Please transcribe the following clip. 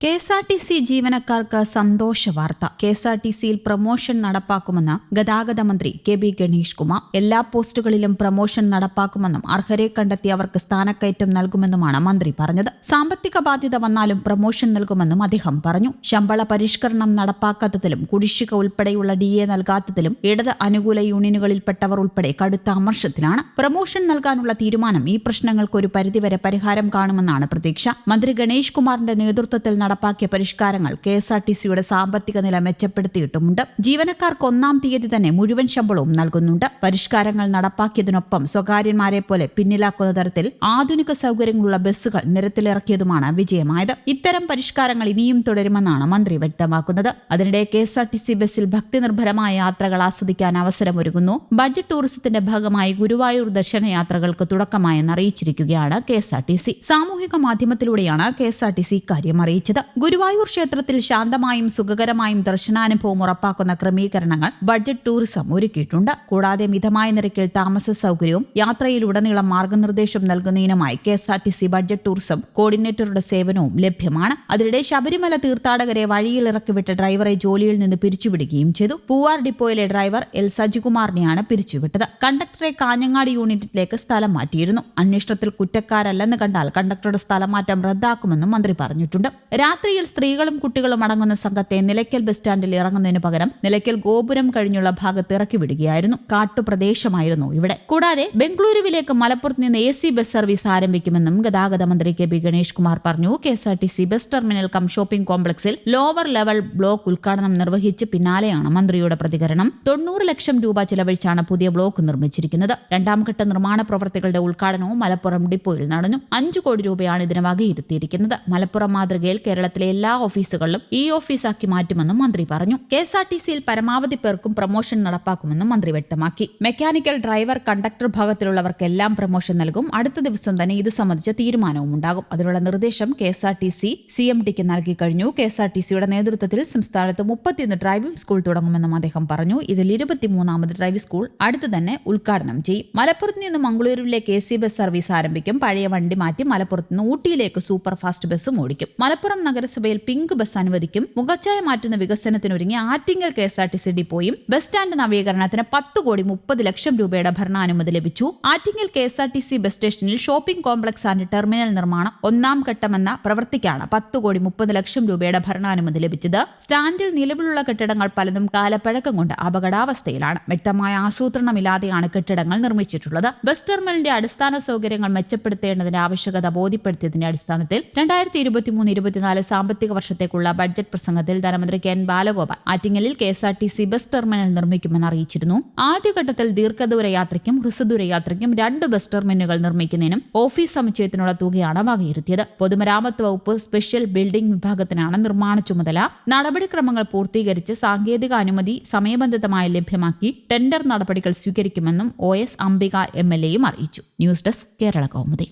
KSRTC ജീവനക്കാർക്ക് സന്തോഷ വാർത്ത. കെ.എസ്.ആർ.ടി.സിയിൽ പ്രമോഷൻ നടപ്പാക്കുമെന്ന് ഗതാഗത മന്ത്രി കെ.ബി. ഗണേഷ് കുമാർ. എല്ലാ പോസ്റ്റുകളിലും പ്രമോഷൻ നടപ്പാക്കുമെന്നും അർഹരെ കണ്ടെത്തി അവർക്ക് സ്ഥാനക്കയറ്റം നൽകുമെന്നുമാണ് മന്ത്രി പറഞ്ഞത്. സാമ്പത്തിക ബാധ്യത വന്നാലും പ്രമോഷൻ നൽകുമെന്നും അദ്ദേഹം പറഞ്ഞു. ശമ്പള പരിഷ്കരണം നടപ്പാക്കാത്തതിലും കുടിശ്ശിക ഉൾപ്പെടെയുള്ള DA നൽകാത്തതിലും ഇടത് അനുകൂല യൂണിയനുകളിൽപ്പെട്ടവർ ഉൾപ്പെടെ കടുത്ത അമർഷത്തിലാണ്. പ്രമോഷൻ നൽകാനുള്ള തീരുമാനം ഈ പ്രശ്നങ്ങൾക്ക് ഒരു പരിധിവരെ പരിഹാരം കാണുമെന്നാണ് പ്രതീക്ഷ. മന്ത്രി ഗണേഷ് കുമാറിന്റെ നേതൃത്വത്തിൽ നടപ്പാക്കിയ പരിഷ്കാരങ്ങൾ കെ.എസ്.ആർ.ടി.സിയുടെ സാമ്പത്തിക നില മെച്ചപ്പെടുത്തിയിട്ടുമുണ്ട്. ജീവനക്കാർക്ക് 1-ാം തീയതി തന്നെ മുഴുവൻ ശമ്പളവും നൽകുന്നുണ്ട്. പരിഷ്കാരങ്ങൾ നടപ്പാക്കിയതിനൊപ്പം സ്വകാര്യന്മാരെ പോലെ പിന്നിലാക്കുന്ന തരത്തിൽ ആധുനിക സൗകര്യങ്ങളുള്ള ബസ്സുകൾ നിരത്തിലിറക്കിയതുമാണ് വിജയമായത്. ഇത്തരം പരിഷ്കാരങ്ങൾ ഇനിയും തുടരുമെന്നാണ് മന്ത്രി വ്യക്തമാക്കുന്നത്. അതിനിടെ കെ.എസ്.ആർ.ടി.സി ബസ്സിൽ ഭക്തിനിർഭരമായ യാത്രകൾ ആസ്വദിക്കാൻ അവസരമൊരുങ്ങുന്നു. ബഡ്ജറ്റ് ടൂറിസത്തിന്റെ ഭാഗമായി ഗുരുവായൂർ ദർശനയാത്രകൾക്ക് തുടക്കമായെന്ന് അറിയിച്ചിരിക്കുകയാണ് കെ.എസ്.ആർ.ടി.സി. സാമൂഹിക മാധ്യമത്തിലൂടെയാണ് കെ.എസ്.ആർ.ടി.സി ഇക്കാര്യം അറിയിച്ചത്. ഗുരുവായൂർ ക്ഷേത്രത്തിൽ ശാന്തമായും സുഖകരമായും ദർശനാനുഭവം ഉറപ്പാക്കുന്ന ക്രമീകരണങ്ങൾ ബഡ്ജറ്റ് ടൂറിസം ഒരുക്കിയിട്ടുണ്ട്. കൂടാതെ മിതമായ നിരക്കിൽ താമസ സൗകര്യവും യാത്രയിലുടനീളം മാർഗനിർദ്ദേശം നൽകുന്നതിനുമായി കെ.എസ്.ആർ.ടി.സി ബഡ്ജറ്റ് ടൂറിസം കോർഡിനേറ്ററുടെ സേവനവും ലഭ്യമാണ്. അതിനിടെ ശബരിമല തീർത്ഥാടകരെ വഴിയിൽ ഇറക്കിവിട്ട ഡ്രൈവറെ ജോലിയിൽ നിന്ന് പിരിച്ചുവിടുകയും ചെയ്തു. പൂവാർ ഡിപ്പോയിലെ ഡ്രൈവർ എൽ സജികുമാറിനെയാണ് പിരിച്ചുവിട്ടത്. കണ്ടക്ടറെ കാഞ്ഞങ്ങാട് യൂണിറ്റിലേക്ക് സ്ഥലം മാറ്റിയിരുന്നു. അന്വേഷണത്തിൽ കുറ്റക്കാരല്ലെന്ന് കണ്ടാൽ കണ്ടക്ടറുടെ സ്ഥലമാറ്റം റദ്ദാക്കുമെന്നും മന്ത്രി പറഞ്ഞിട്ടുണ്ട്. രാത്രിയിൽ സ്ത്രീകളും കുട്ടികളും അടങ്ങുന്ന സംഘത്തെ നിലയ്ക്കൽ ബസ് സ്റ്റാൻഡിൽ ഇറങ്ങുന്നതിന് പകരം നിലയ്ക്കൽ ഗോപുരം കഴിഞ്ഞുള്ള ഭാഗത്ത് ഇറക്കി വിടുകയായിരുന്നു. കാട്ടുപ്രദേശമായിരുന്നു ഇവിടെ. കൂടാതെ ബംഗളൂരുവിലേക്ക് മലപ്പുറത്ത് നിന്ന് AC ബസ് സർവീസ് ആരംഭിക്കുമെന്നും ഗതാഗത മന്ത്രി കെ.ബി. ഗണേഷ് കുമാർ പറഞ്ഞു. KSRTC bus terminal cum shopping കോംപ്ലക്സിൽ ലോവർ ലെവൽ ബ്ലോക്ക് ഉദ്ഘാടനം നിർവഹിച്ച് പിന്നാലെയാണ് മന്ത്രിയുടെ പ്രതികരണം. 90 ലക്ഷം രൂപ ചെലവഴിച്ചാണ് പുതിയ ബ്ലോക്ക് നിർമ്മിച്ചിരിക്കുന്നത്. 2-ാം ഘട്ട നിർമ്മാണ പ്രവർത്തികളുടെ ഉദ്ഘാടനവും മലപ്പുറം ഡിപ്പോയിൽ നടന്നു. 5 കോടി രൂപയാണ് ഇതിന് വകയിരുത്തിയിരിക്കുന്നത്. മലപ്പുറം മാതൃകയിൽ കേരളത്തിലെ എല്ലാ ഓഫീസുകളിലും ഓഫീസാക്കി മാറ്റുമെന്നും മന്ത്രി പറഞ്ഞു. കെ.എസ്.ആർ.ടി.സിയിൽ പരമാവധി പേർക്കും പ്രമോഷൻ നടപ്പാക്കുമെന്നും മന്ത്രി വ്യക്തമാക്കി. മെക്കാനിക്കൽ, ഡ്രൈവർ, കണ്ടക്ടർ ഭാഗത്തിലുള്ളവർക്കെല്ലാം പ്രമോഷൻ നൽകും. അടുത്ത ദിവസം തന്നെ ഇത് സംബന്ധിച്ച തീരുമാനവും ഉണ്ടാകും. അതിനുള്ള നിർദ്ദേശം കെ.എസ്.ആർ.ടി.സി CMDക്ക് നൽകി കഴിഞ്ഞു. കെ.എസ്.ആർ.ടി.സിയുടെ നേതൃത്വത്തിൽ സംസ്ഥാനത്ത് 31 ഡ്രൈവിംഗ് സ്കൂൾ തുടങ്ങുമെന്നും അദ്ദേഹം പറഞ്ഞു. ഇതിൽ 23ാമത് ഡ്രൈവിംഗ് സ്കൂൾ അടുത്തു തന്നെ ഉദ്ഘാടനം ചെയ്യും. മലപ്പുറത്ത് നിന്ന് മംഗളൂരുവിലേക്ക് AC ബസ് സർവീസ് ആരംഭിക്കും. പഴയ വണ്ടി മാറ്റി മലപ്പുറത്ത് നിന്ന് ഊട്ടിയിലേക്ക് സൂപ്പർ ഫാസ്റ്റ് ബസ്സും ഓടിക്കും. മലപ്പുറം നഗരസഭയിൽ പിങ്ക് ബസ് അനുവദിക്കും. മുഖച്ഛായ മാറ്റുന്ന വികസനത്തിനൊരുങ്ങി ആറ്റിങ്ങൽ കെ.എസ്.ആർ.ടി.സി ഡിപ്പോയും ബസ് സ്റ്റാൻഡ് നവീകരണത്തിന് 10,30 ലക്ഷം രൂപയുടെ ഭരണാനുമതി ലഭിച്ചു. ആറ്റിങ്ങൽ കെ.എസ്.ആർ.ടി.സി ബസ് സ്റ്റേഷനിൽ ഷോപ്പിംഗ് കോംപ്ലക്സ് ആൻഡ് ടെർമിനൽ നിർമ്മാണം 1-ാം ഘട്ടമെന്ന പ്രവൃത്തിക്കാണ് 10,30 ലക്ഷം രൂപയുടെ ഭരണാനുമതി ലഭിച്ചത്. സ്റ്റാൻഡിൽ നിലവിലുള്ള കെട്ടിടങ്ങൾ പലതും കാലപ്പഴക്കം കൊണ്ട് അപകടാവസ്ഥയിലാണ്. വ്യക്തമായ ആസൂത്രണമില്ലാതെയാണ് കെട്ടിടങ്ങൾ നിർമ്മിച്ചിട്ടുള്ളത്. ബസ് ടെർമിനലിന്റെ അടിസ്ഥാന സൗകര്യങ്ങൾ മെച്ചപ്പെടുത്തേണ്ടതിന്റെ ആവശ്യകത ബോധ്യപ്പെടുത്തിയതിന്റെ അടിസ്ഥാനത്തിൽ 2023-24 സാമ്പത്തിക വർഷത്തേക്കുള്ള ബഡ്ജറ്റ് പ്രസംഗത്തിൽ ധനമന്ത്രി കെ.എൻ. ബാലഗോപാൽ ആറ്റിങ്ങലിൽ കെ.എസ്.ആർ.ടി.സി ബസ് ടെർമിനൽ നിർമ്മിക്കുമെന്ന് അറിയിച്ചിരുന്നു. ആദ്യഘട്ടത്തിൽ ദീർഘദൂര യാത്രയ്ക്കും ഹ്രസ്വദൂര യാത്രയ്ക്കും 2 ബസ് ടെർമിനലുകൾ നിർമ്മിക്കുന്നതിനും ഓഫീസ് സമുച്ചയത്തിനുള്ള തുകയാണ് വകയിരുത്തിയത്. പൊതുമരാമത്ത് വകുപ്പ് സ്പെഷ്യൽ ബിൽഡിംഗ് വിഭാഗത്തിനാണ് നിർമ്മാണ ചുമതല. നടപടിക്രമങ്ങൾ പൂർത്തീകരിച്ച് സാങ്കേതിക അനുമതി സമയബന്ധിതമായി ലഭ്യമാക്കി ടെൻഡർ നടപടികൾ സ്വീകരിക്കുമെന്നും OS അംബിക MLA അറിയിച്ചു. News desk Kerala Kaumudi.